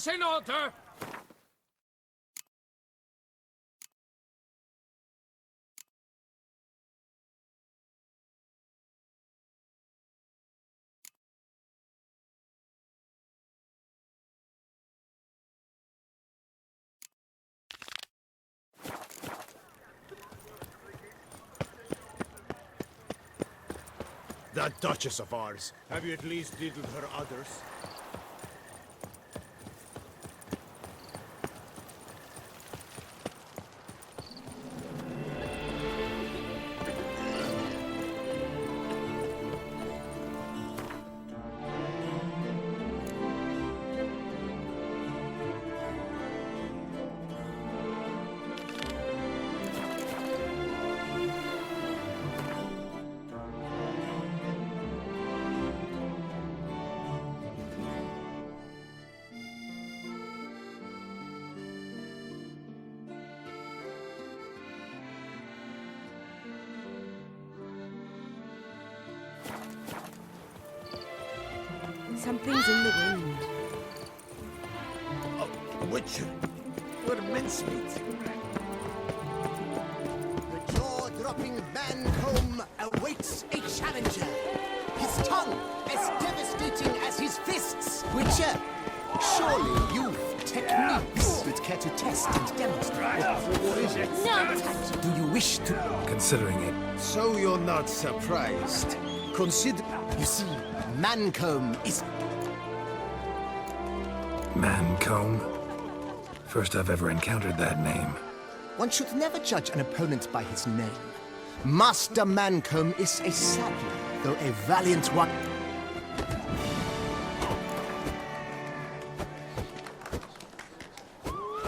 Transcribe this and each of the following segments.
Business in order! That Duchess of ours. Have you at least diddled her others? Something's in the wind. A Witcher. What mincemeat. The jaw-dropping Mancomb awaits a challenger. His tongue as devastating as his fists. Witcher, surely you've techniques you'd care to test and demonstrate. What is it? No touch. Do you wish to? Considering it. So you're not surprised. Consider... You see, Mancomb is... Mancomb? First I've ever encountered that name. One should never judge an opponent by his name. Master Mancomb is a sadly, though a valiant one.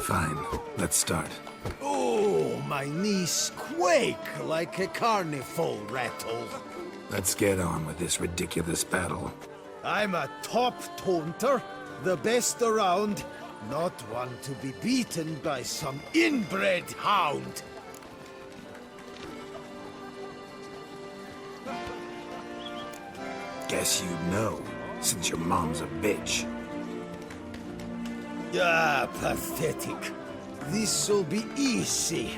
Fine, let's start. Oh, my knees quake like a carnival rattle. Let's get on with this ridiculous battle. I'm a top taunter, the best around, not one to be beaten by some inbred hound. Guess you'd know, since your mom's a bitch. Ah, pathetic. This'll be easy.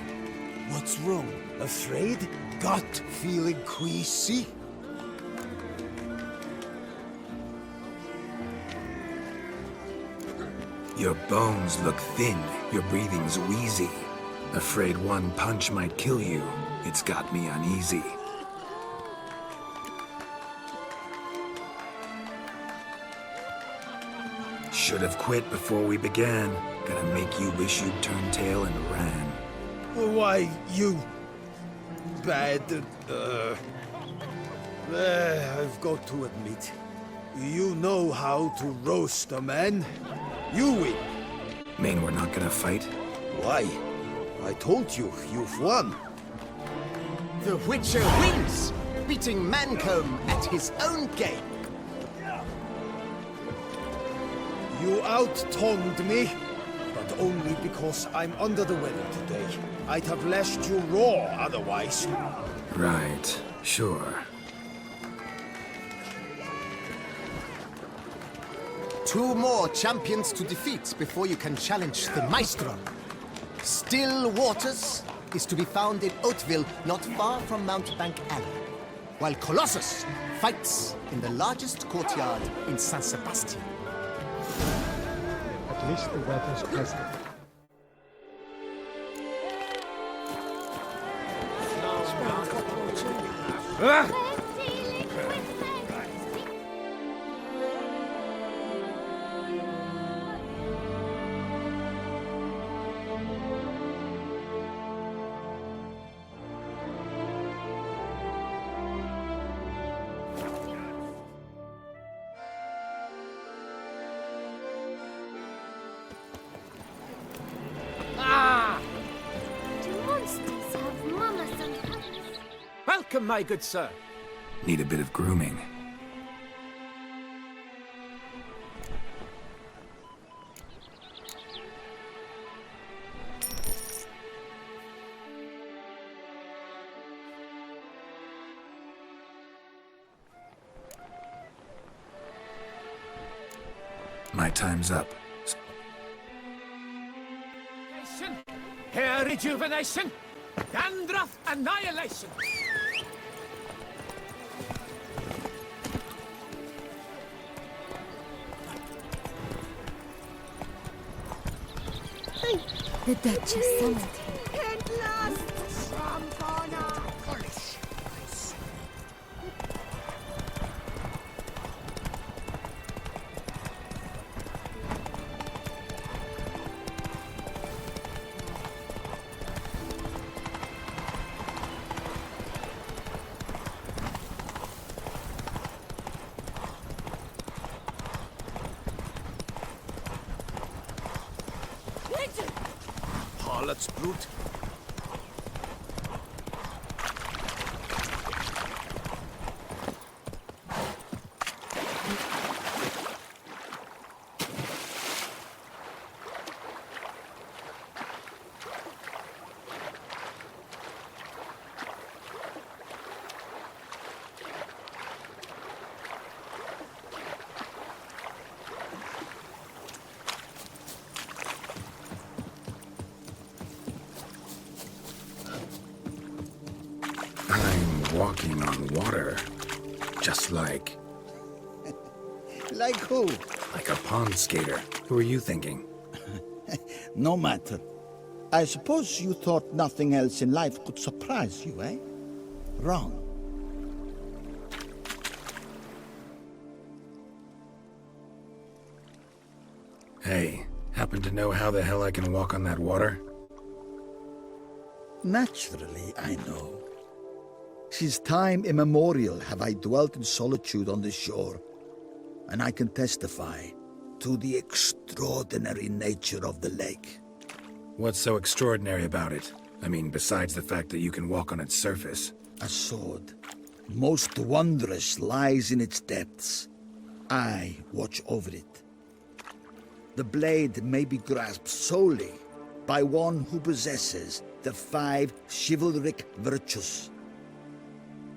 What's wrong? Afraid? Gut feeling queasy? Your bones look thin, your breathing's wheezy. Afraid one punch might kill you. It's got me uneasy. Should have quit before we began. Gonna make you wish you'd turned tail and ran. Why, you... bad... I've got to admit, you know how to roast a man. You win. Mean we're not gonna fight? Why? I told you, you've won. The Witcher wins, beating Mancomb at his own game. You out-tongued me, but only because I'm under the weather today. I'd have lashed you raw otherwise. Right, sure. Two more champions to defeat before you can challenge the Maestro. Still Waters is to be found in Oatville, not far from Mountebank Alley, while Colossus fights in the largest courtyard in San Sebastian. At least the weather's pleasant. Welcome, my good sir. Need a bit of grooming. My time's up. Hair rejuvenation, dandruff annihilation. The Duchess summoned him. Harlot's brute. I'm walking on water. Just like... Like who? like a pond skater. Who are you thinking? No matter. I suppose you thought nothing else in life could surprise you, eh? Wrong. Hey, happen to know how the hell I can walk on that water? Naturally, I know. Since time immemorial have I dwelt in solitude on this shore, and I can testify to the extraordinary nature of the lake. What's so extraordinary about it? I mean, besides the fact that you can walk on its surface. A sword, most wondrous, lies in its depths. I watch over it. The blade may be grasped solely by one who possesses the 5 chivalric virtues.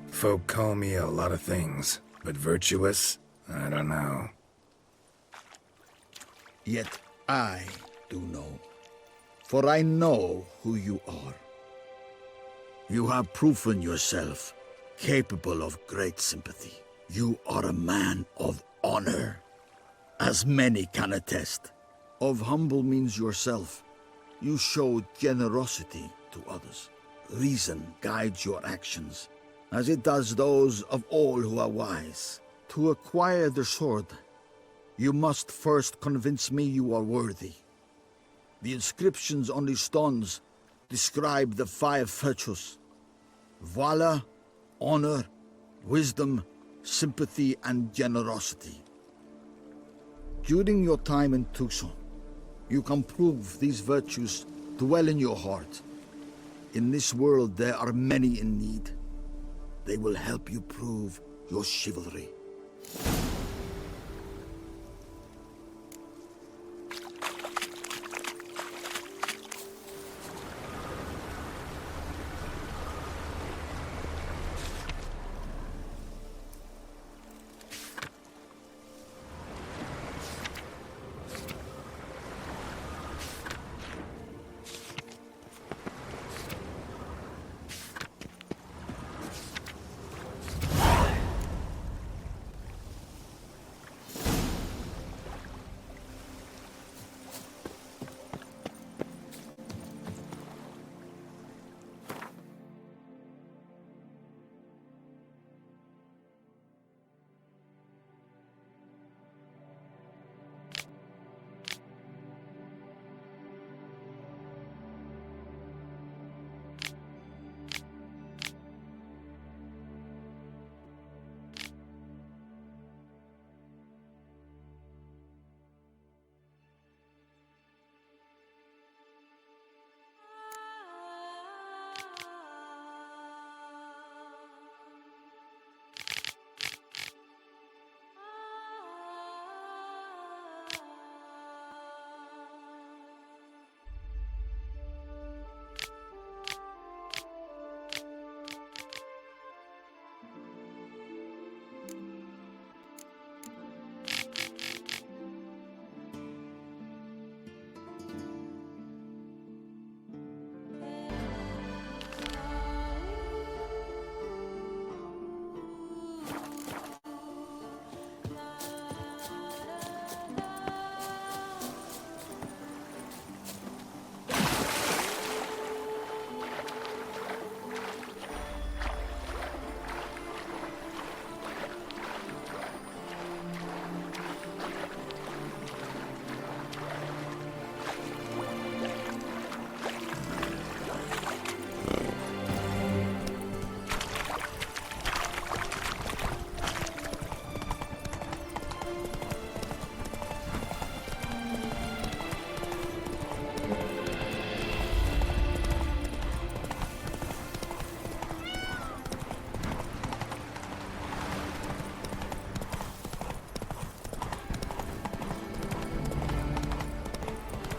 Folk call me a lot of things, but virtuous? I don't know. Yet I do know, for I know who you are. You have proven yourself capable of great sympathy. You are a man of honor, as many can attest. Of humble means yourself. You show generosity to others. Reason guides your actions, as it does those of all who are wise. To acquire the sword, you must first convince me you are worthy. The inscriptions on the stones describe the 5 virtues: valor, honor, wisdom, sympathy, and generosity. During your time in Tucson, you can prove these virtues dwell in your heart. In this world, there are many in need. They will help you prove your chivalry.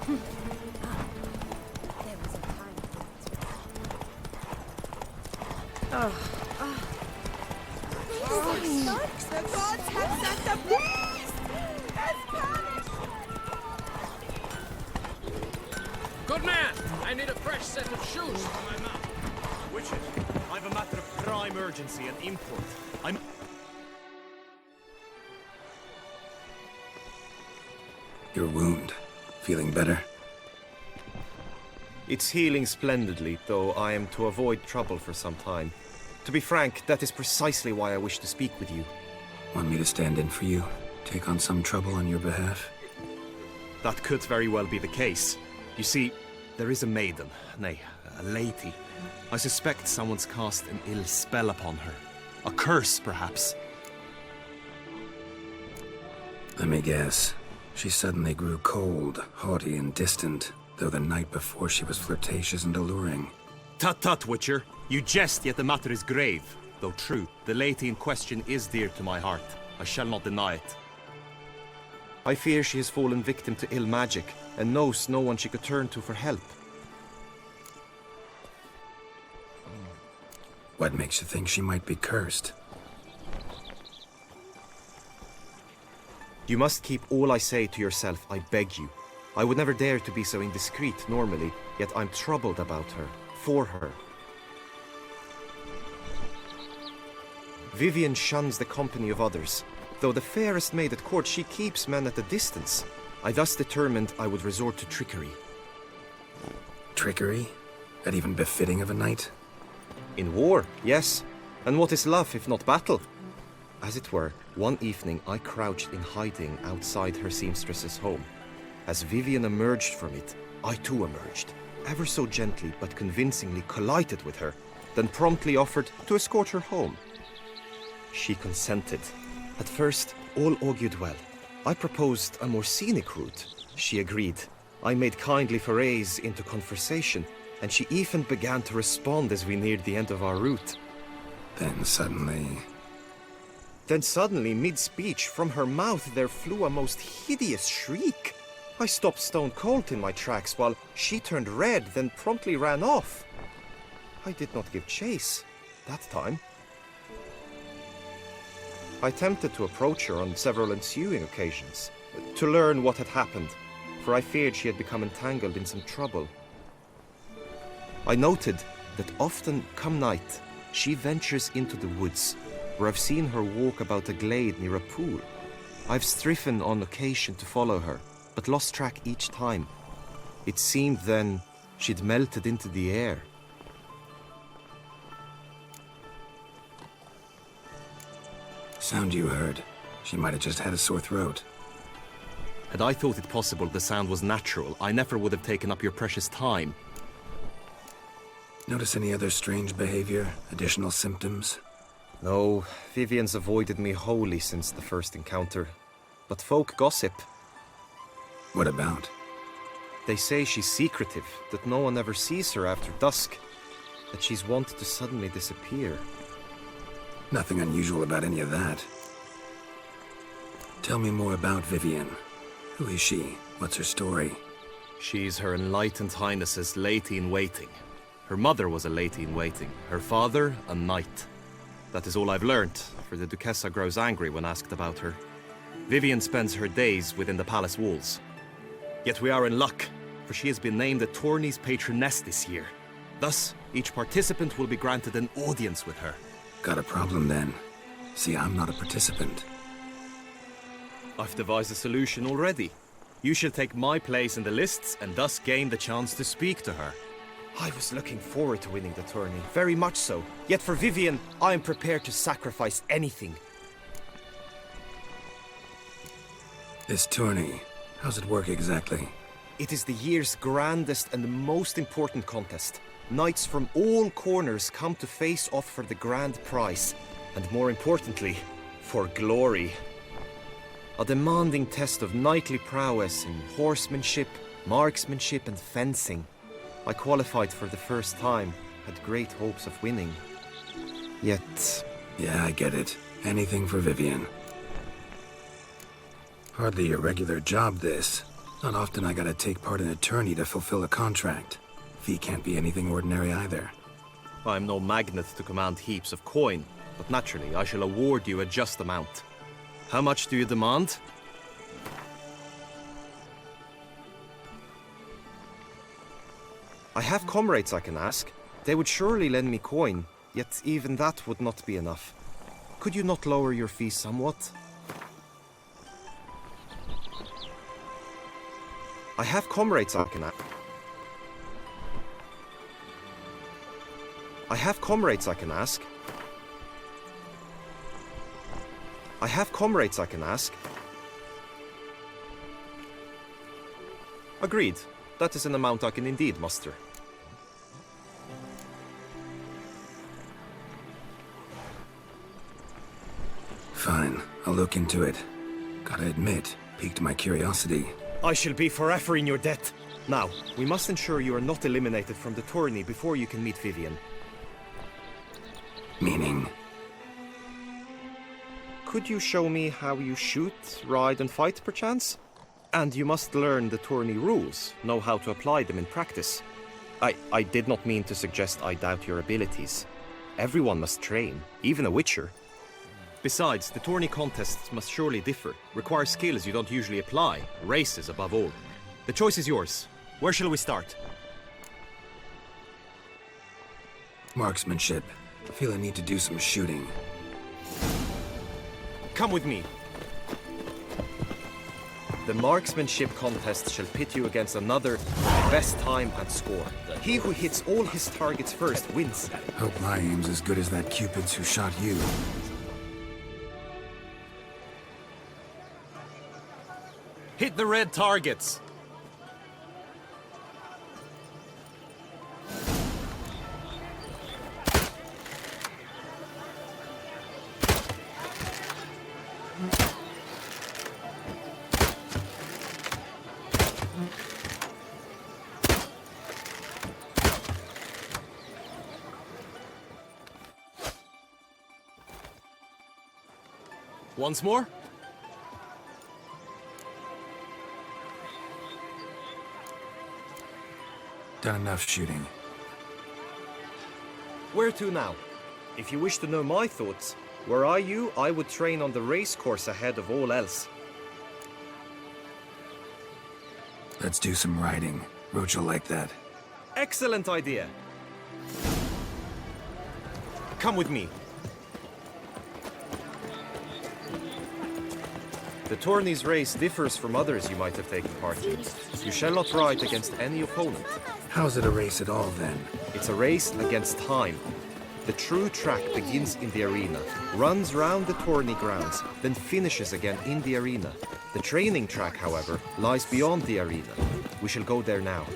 There was a time for it. The gods have sent the beast! Let's punish! Good man! I need a fresh set of shoes for my mount. Witches, I've a matter of prime urgency and import. Your wound. Feeling better? It's healing splendidly, though I am to avoid trouble for some time. To be frank, that is precisely why I wish to speak with you. Want me to stand in for you? Take on some trouble on your behalf? That could very well be the case. You see, there is a maiden, nay, a lady. I suspect someone's cast an ill spell upon her. A curse, perhaps. Let me guess. She suddenly grew cold, haughty, and distant, though the night before she was flirtatious and alluring. Tut tut, Witcher. You jest, yet the matter is grave. Though true, the lady in question is dear to my heart. I shall not deny it. I fear she has fallen victim to ill magic, and knows no one she could turn to for help. What makes you think she might be cursed? You must keep all I say to yourself, I beg you. I would never dare to be so indiscreet normally, yet I'm troubled about her, for her. Vivian shuns the company of others. Though the fairest maid at court, she keeps men at a distance. I thus determined I would resort to trickery. Trickery? That even befitting of a knight? In war, yes. And what is love if not battle? As it were, one evening I crouched in hiding outside her seamstress's home. As Vivian emerged from it, I too emerged, ever so gently but convincingly collided with her, then promptly offered to escort her home. She consented. At first, all augured well. I proposed a more scenic route. She agreed. I made kindly forays into conversation, and she even began to respond as we neared the end of our route. Then suddenly, mid-speech, from her mouth there flew a most hideous shriek. I stopped stone cold in my tracks while she turned red, then promptly ran off. I did not give chase that time. I attempted to approach her on several ensuing occasions, to learn what had happened, for I feared she had become entangled in some trouble. I noted that often, come night, she ventures into the woods, where I've seen her walk about a glade near a pool. I've striven on occasion to follow her, but lost track each time. It seemed then she'd melted into the air. sound you heard. She might have just had a sore throat. Had I thought it possible the sound was natural, I never would have taken up your precious time. Notice any other strange behavior? Additional symptoms? No, Vivian's avoided me wholly since the first encounter. But folk gossip. What about? They say she's secretive, that no one ever sees her after dusk, that she's wont to suddenly disappear. Nothing unusual about any of that. Tell me more about Vivian. Who is she? What's her story? She's Her Enlightened Highness's lady-in-waiting. Her mother was a lady-in-waiting, her father a knight. That is all I've learnt, for the Duchessa grows angry when asked about her. Vivian spends her days within the palace walls. Yet we are in luck, for she has been named the tourney's patroness this year. Thus, each participant will be granted an audience with her. Got a problem then. See, I'm not a participant. I've devised a solution already. You shall take my place in the lists and thus gain the chance to speak to her. I was looking forward to winning the tourney, very much so. Yet for Vivian, I am prepared to sacrifice anything. This tourney, how's it work exactly? It is the year's grandest and most important contest. Knights from all corners come to face off for the grand prize, and more importantly, for glory. A demanding test of knightly prowess in horsemanship, marksmanship and fencing. I qualified for the first time, had great hopes of winning. Yet... Yeah, I get it. Anything for Vivian. Hardly a regular job, this. Not often I gotta take part in a tourney to fulfill a contract. Fee can't be anything ordinary either. I'm no magnet to command heaps of coin, but naturally I shall award you a just amount. How much do you demand? I have comrades I can ask. They would surely lend me coin, yet even that would not be enough. Could you not lower your fees somewhat? I have comrades I can ask. I have comrades I can ask. I have comrades I can ask. Agreed. That is an amount I can indeed muster. Fine, I'll look into it. Gotta admit, piqued my curiosity. I shall be forever in your debt. Now, we must ensure you are not eliminated from the tourney before you can meet Vivian. Meaning? Could you show me how you shoot, ride and fight, perchance? And you must learn the tourney rules, know how to apply them in practice. I did not mean to suggest I doubt your abilities. Everyone must train, even a Witcher. Besides, the tourney contests must surely differ, require skills you don't usually apply, races above all. The choice is yours. Where shall we start? Marksmanship. I feel I need to do some shooting. Come with me. The marksmanship contest shall pit you against another best time and score. He who hits all his targets first wins. Hope my aim's as good as that Cupid's who shot you. Hit the red targets! Once more? Done enough shooting. Where to now? If you wish to know my thoughts, were I you, I would train on the race course ahead of all else. Let's do some riding. Roach will like that. Excellent idea. Come with me. The tourney's race differs from others you might have taken part in. You shall not ride against any opponent. How's it a race at all, then? It's a race against time. The true track begins in the arena, runs round the tourney grounds, then finishes again in the arena. The training track, however, lies beyond the arena. We shall go there now.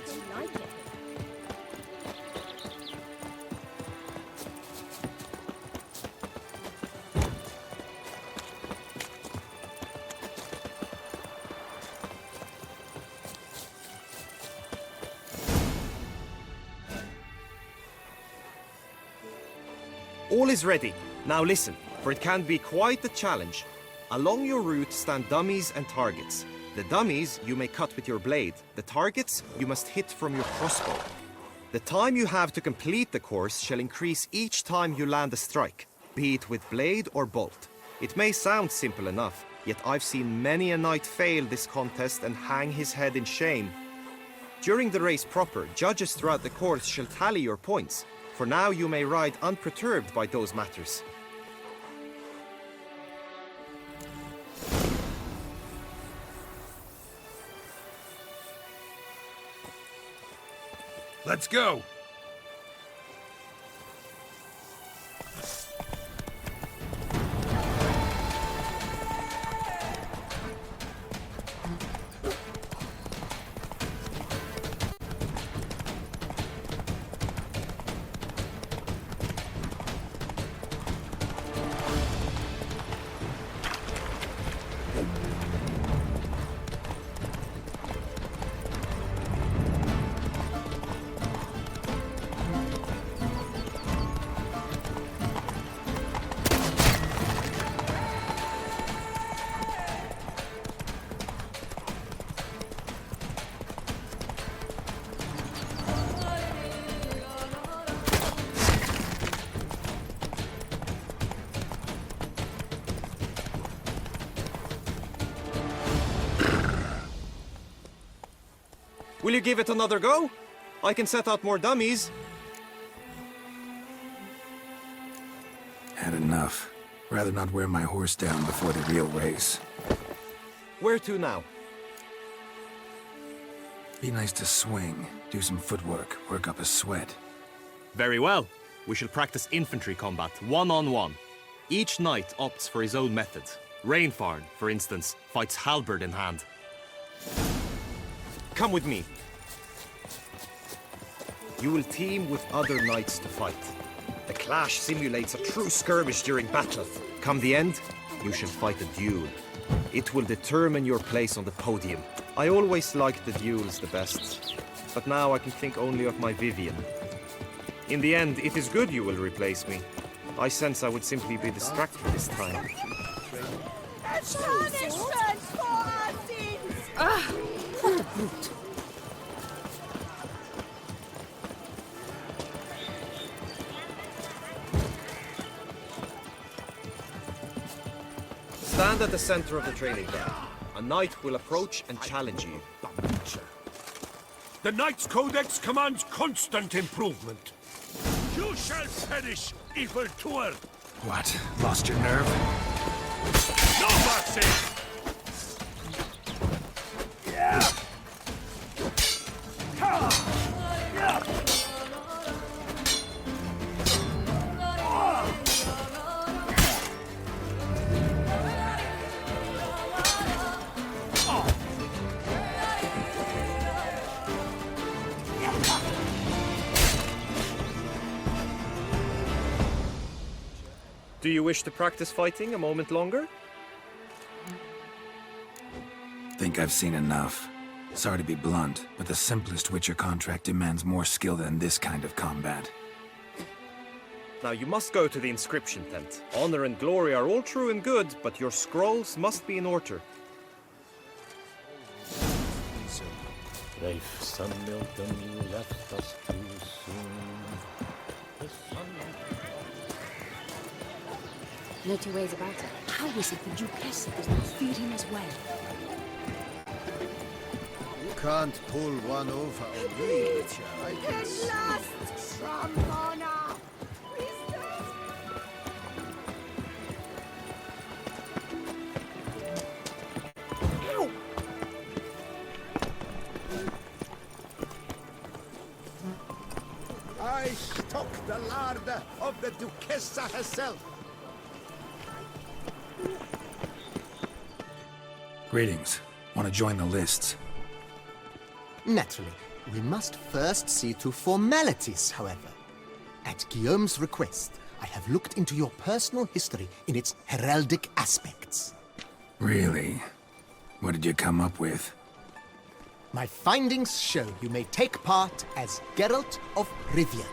All is ready. Now listen, for it can be quite a challenge. Along your route stand dummies and targets. The dummies you may cut with your blade. The targets you must hit from your crossbow. The time you have to complete the course shall increase each time you land a strike, be it with blade or bolt. It may sound simple enough, yet I've seen many a knight fail this contest and hang his head in shame. During the race proper, judges throughout the course shall tally your points. For now you may ride unperturbed by those matters. Let's go! Will you give it another go? I can set out more dummies. Had enough. Rather not wear my horse down before the real race. Where to now? Be nice to swing, do some footwork, work up a sweat. Very well. We shall practice infantry combat, one-on-one. Each knight opts for his own method. Rainfarn, for instance, fights halberd in hand. Come with me. You will team with other knights to fight. The clash simulates a true skirmish during battle. Come the end, you shall fight a duel. It will determine your place on the podium. I always liked the duels the best, but now I can think only of my Vivian. In the end, it is good you will replace me. I sense I would simply be distracted this time. Punishment for our sins! What a brute. Stand at the center of the training ground. A knight will approach and challenge you. The Knight's Codex commands constant improvement. You shall perish, evil doer! What? Lost your nerve? No mercy! Do you wish to practice fighting a moment longer? Think I've seen enough. Sorry to be blunt, but the simplest Witcher contract demands more skill than this kind of combat. Now you must go to the inscription tent. Honor and glory are all true and good, but your scrolls must be in order. Rafe, son Milton, you left us too soon. The sun... No two ways about it. How is it the Duchess does not feed him as well? You can't pull one over on me, Witcher. I can see. Last Trombona! I stock the larder of the Duchessa herself. Greetings. Want to join the lists? Naturally, we must first see to formalities, however. At Guillaume's request, I have looked into your personal history in its heraldic aspects. Really? What did you come up with? My findings show you may take part as Geralt of Rivia,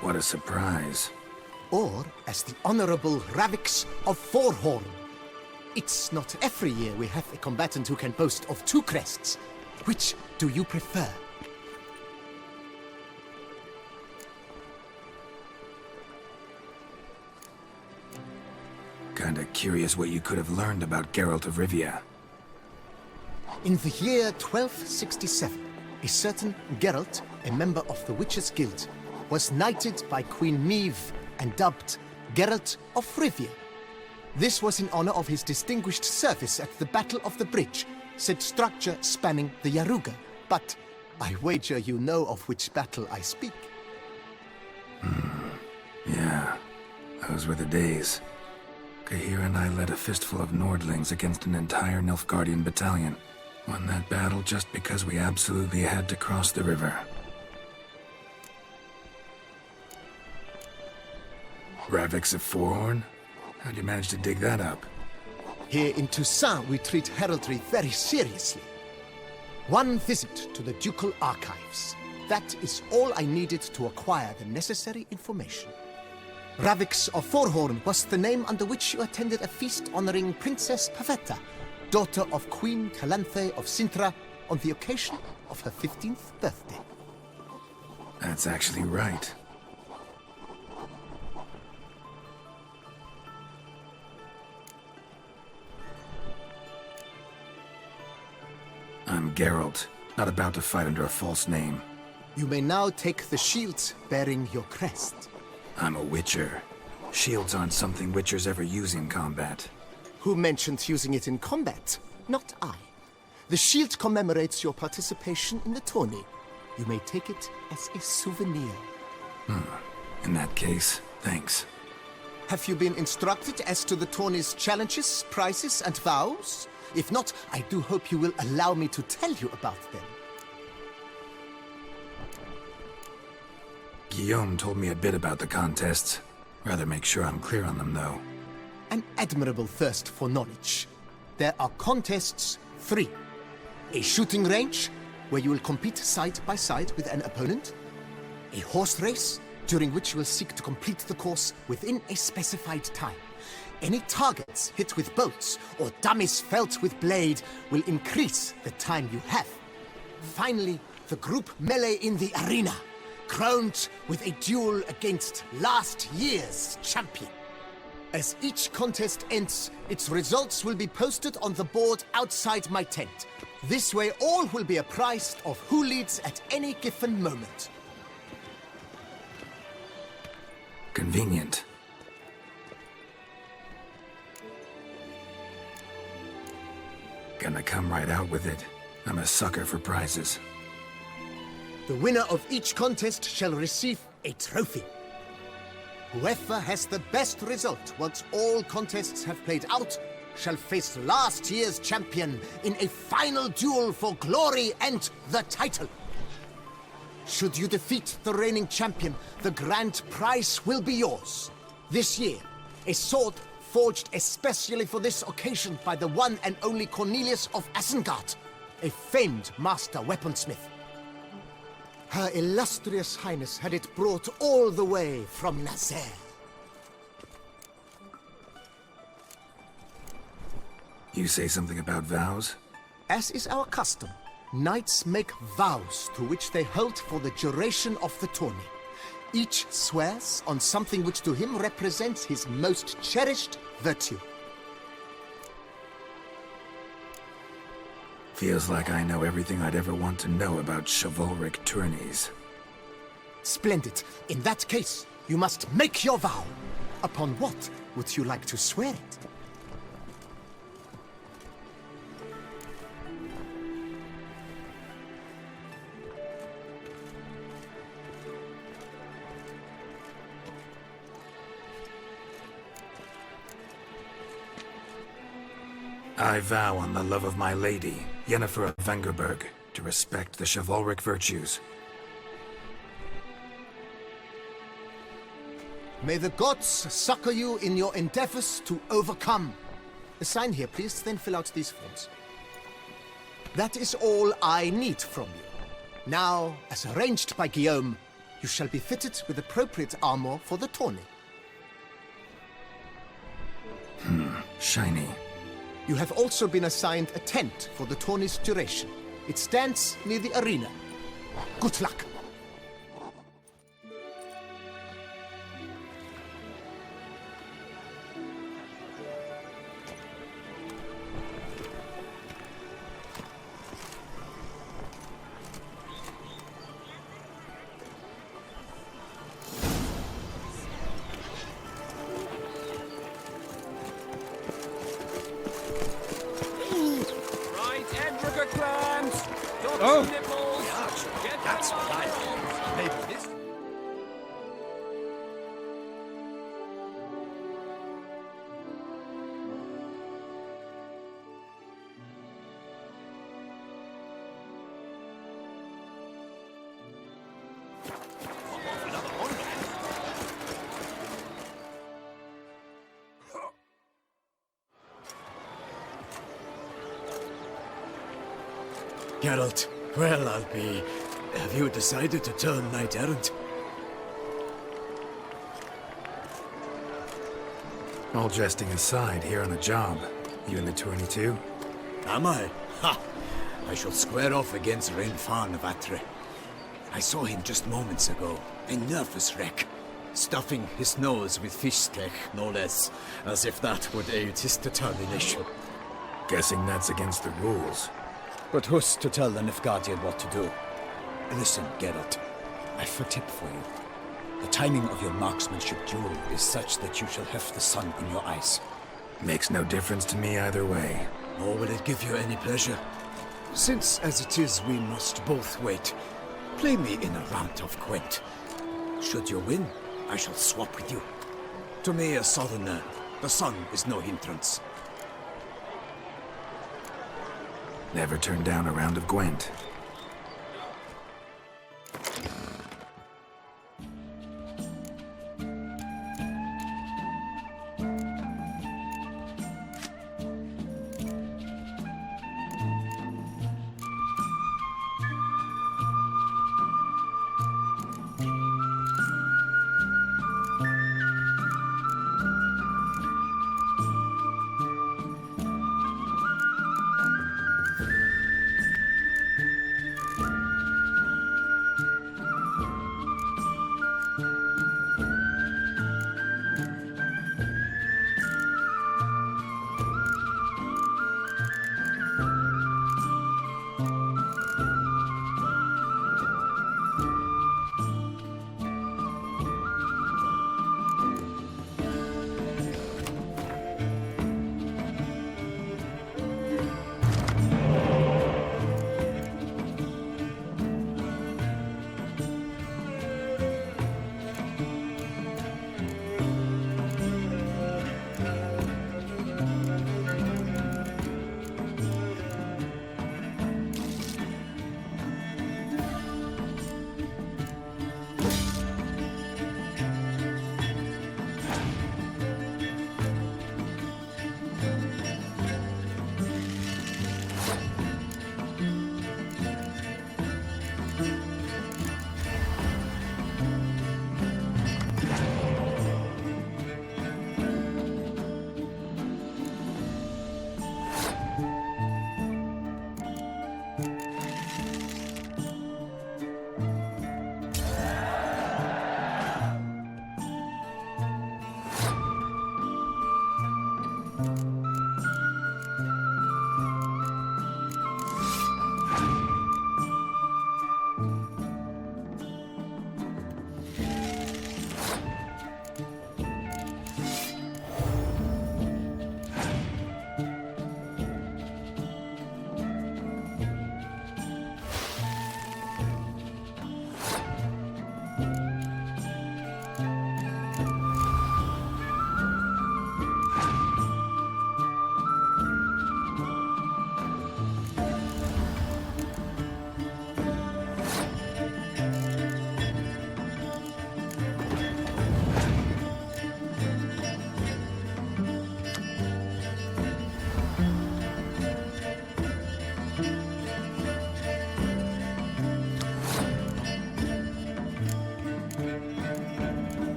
What a surprise. or as the Honorable Ravix of Forhorn. It's not every year we have a combatant who can boast of two crests. Which do you prefer? Kinda curious what you could have learned about Geralt of Rivia. In the year 1267, a certain Geralt, a member of the Witches' Guild, was knighted by Queen Meve and dubbed Geralt of Rivia. This was in honor of his distinguished service at the Battle of the Bridge, said structure spanning the Yaruga. But I wager you know of which battle I speak. Yeah, those were the days. Kahir and I led a fistful of Nordlings against an entire Nilfgaardian battalion. Won that battle just because we absolutely had to cross the river. Ravix of Forhorn? How'd you manage to dig that up? Here in Toussaint, we treat heraldry very seriously. One visit to the ducal archives. That is all I needed to acquire the necessary information. Ravix of Forhorn was the name under which you attended a feast honoring Princess Pavetta, daughter of Queen Calanthe of Sintra, on the occasion of her 15th birthday. That's actually right. I'm Geralt, Not about to fight under a false name. You may now take the shield bearing your crest. I'm a Witcher. Shields aren't something Witchers ever use in combat. Who mentioned using it in combat? Not I. The shield commemorates your participation in the tourney. You may take it as a souvenir. In that case, thanks. Have you been instructed as to the tourney's challenges, prizes, and vows? If not, I do hope you will allow me to tell you about them. Guillaume told me a bit about the contests. Rather make sure I'm clear on them, though. An admirable thirst for knowledge. There are contests 3. A shooting range, where you will compete side by side with an opponent. A horse race, during which you will seek to complete the course within a specified time. Any targets hit with bolts or dummies felt with blade will increase the time you have. Finally, the group melee in the arena, crowned with a duel against last year's champion. As each contest ends, its results will be posted on the board outside my tent. This way all will be apprised of who leads at any given moment. Convenient. Gonna come right out with it. I'm a sucker for prizes. The winner of each contest shall receive a trophy. Whoever has the best result once all contests have played out shall face last year's champion in a final duel for glory and the title. Should you defeat the reigning champion, the grand prize will be yours. This year, a sword forged especially for this occasion by the one and only Cornelius of Isengard, a famed master weaponsmith. Her illustrious highness had it brought all the way from Nazaire. You say something about vows? As is our custom, knights make vows to which they hold for the duration of the tourney. Each swears on something which to him represents his most cherished virtue. Feels like I know everything I'd ever want to know about chivalric tourneys. Splendid. In that case, you must make your vow. Upon what would you like to swear it? I vow on the love of my lady, Yennefer of Vengerberg, to respect the chivalric virtues. May the gods succor you in your endeavors to overcome. Sign here, please, then fill out these forms. That is all I need from you. Now, as arranged by Guillaume, you shall be fitted with appropriate armor for the tourney. Shiny. You have also been assigned a tent for the tourney's duration. It stands near the arena. Good luck. Oh! Gosh, that's right. Maybe this... Geralt, well, I'll be... Have you decided to turn knight-errant? All jesting aside, here on the job. You in the tourney too? Am I? Ha! I shall square off against Rainfan of Atre. I saw him just moments ago, a nervous wreck. Stuffing his nose with fish steak, no less, as if that would aid his determination. Guessing that's against the rules. But who's to tell the Nilfgaardian what to do? Listen, Geralt. I've a tip for you. The timing of your marksmanship duel is such that you shall have the sun in your eyes. Makes no difference to me either way. Nor will it give you any pleasure. Since, as it is, we must both wait, play me in a round of Gwent. Should you win, I shall swap with you. To me, a southerner, the sun is no hindrance. Never turned down a round of Gwent.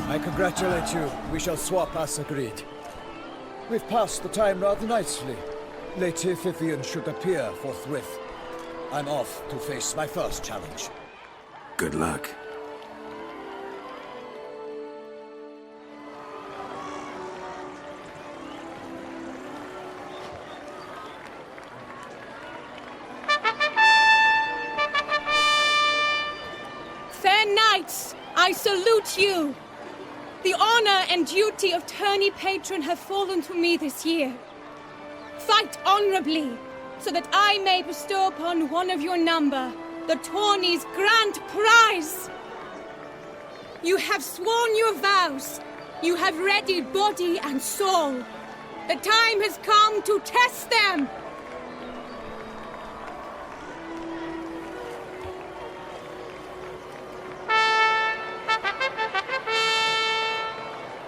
I congratulate you. We shall swap as agreed. We've passed the time rather nicely. Lady Vivian should appear forthwith. I'm off to face my first challenge. Good luck. knights, I salute you. The honor and duty of tourney patron have fallen to me this year. Fight honorably, so that I may bestow upon one of your number the tourney's grand prize. You have sworn your vows. You have readied body and soul. The time has come to test them.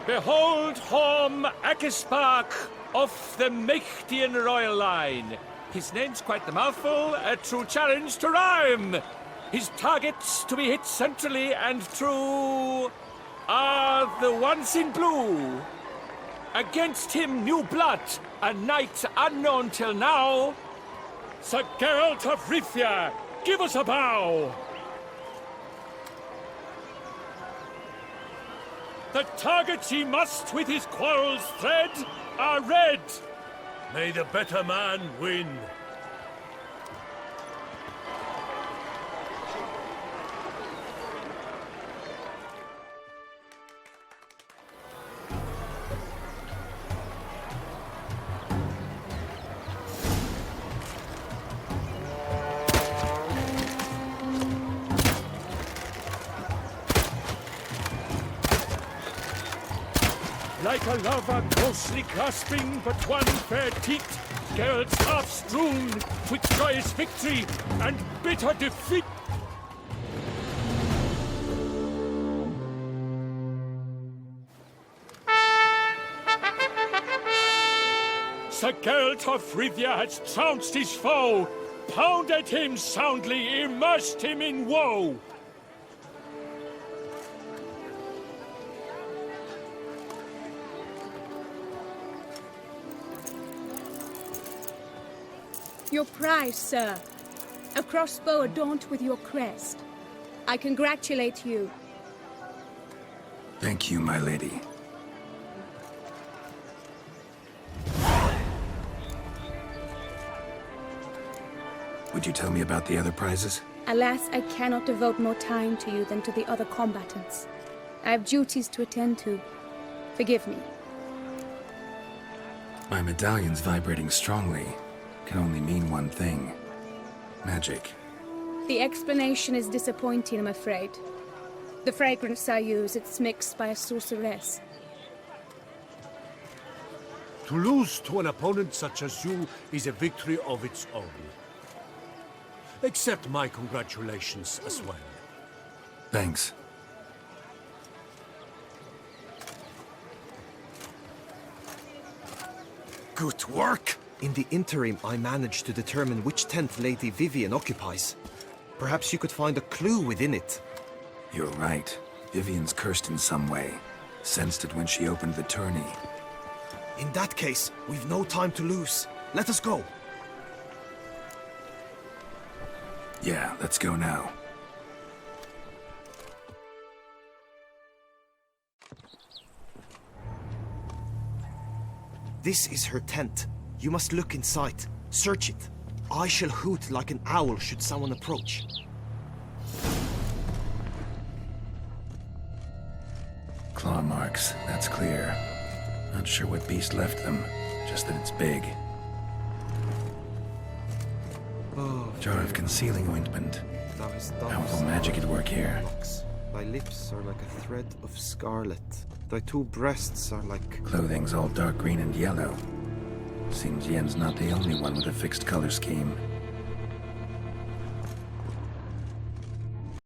Behold Horm Akispark of the Mechtian royal line. His name's quite the mouthful, a true challenge to rhyme. His targets to be hit centrally and true are the ones in blue. Against him new blood, a knight unknown till now. Sir Geralt of Rivia, give us a bow. The targets he must with his quarrels thread are red. May the better man win. Like a lover closely clasping but one fair teat, Geralt's half strewn with joyous victory and bitter defeat. Sir Geralt of Rivia has trounced his foe, pounded him soundly, immersed him in woe. Your prize, sir. A crossbow adorned with your crest. I congratulate you. Thank you, my lady. Would you tell me about the other prizes? Alas, I cannot devote more time to you than to the other combatants. I have duties to attend to. Forgive me. My medallion's vibrating strongly. Can only mean one thing. Magic. The explanation is disappointing, I'm afraid. The fragrance I use, it's mixed by a sorceress. To lose to an opponent such as you is a victory of its own. Accept my congratulations as well. Thanks. Good work! In the interim, I managed to determine which tent Lady Vivian occupies. Perhaps you could find a clue within it. You're right. Vivian's cursed in some way. Sensed it when she opened the tourney. In that case, we've no time to lose. Let us go. Yeah, let's go now. This is her tent. You must look inside. Search it. I shall hoot like an owl should someone approach. Claw marks, that's clear. Not sure what beast left them, just that it's big. Oh, Jar of concealing ointment. How will magic at work here? Thy lips are like a thread of scarlet. Thy two breasts are like... Clothing's all dark green and yellow. Seems Yen's not the only one with a fixed color scheme.